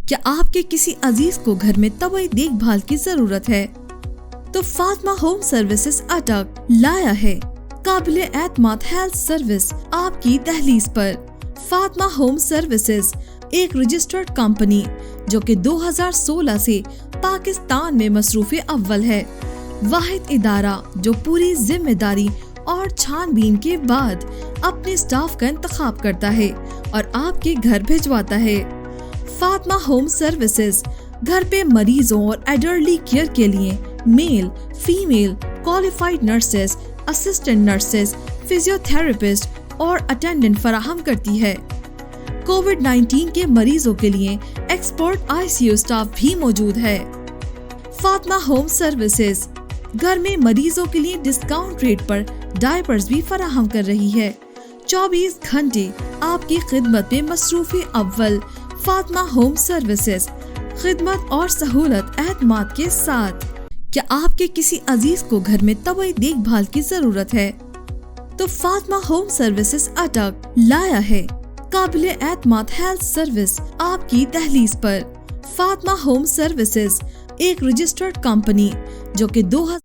کیا آپ کے کسی عزیز کو گھر میں طبی دیکھ بھال کی ضرورت ہے تو فاطمہ ہوم سروسز اٹک لایا ہے قابل اعتماد ہیلتھ سروس آپ کی دہلیز پر۔ فاطمہ ہوم سروسز ایک رجسٹرڈ کمپنی جو کہ 2016 سے پاکستان میں مصروف اول ہے، واحد ادارہ جو پوری ذمہ داری اور چھان بین کے بعد اپنے سٹاف کا انتخاب کرتا ہے اور آپ کے گھر بھجواتا ہے۔ فاطمہ ہوم سروسز گھر پہ مریضوں اور ایلڈرلی کیئر کے لیے male, female, qualified nurses, assistant nurses, physio therapist اور اٹینڈنٹ فراہم کرتی ہے۔ کووڈ-19 کے مریضوں کے لیے ایکسپرٹ ICU سٹاف بھی موجود ہے۔ فاطمہ ہوم سروسز گھر میں مریضوں کے لیے ڈسکاؤنٹ ریٹ پر ڈائپرز بھی فراہم کر رہی ہے۔ 24 گھنٹے آپ کی خدمت میں مصروف اول فاطمہ ہوم سروسز، خدمت اور سہولت اعتماد کے ساتھ۔ کیا آپ کے کسی عزیز کو گھر میں طبی دیکھ بھال کی ضرورت ہے تو فاطمہ ہوم سروسز اٹک لایا ہے قابل اعتماد ہیلتھ سروس آپ کی دہلیز پر۔ فاطمہ ہوم سروسز ایک رجسٹرڈ کمپنی جو کہ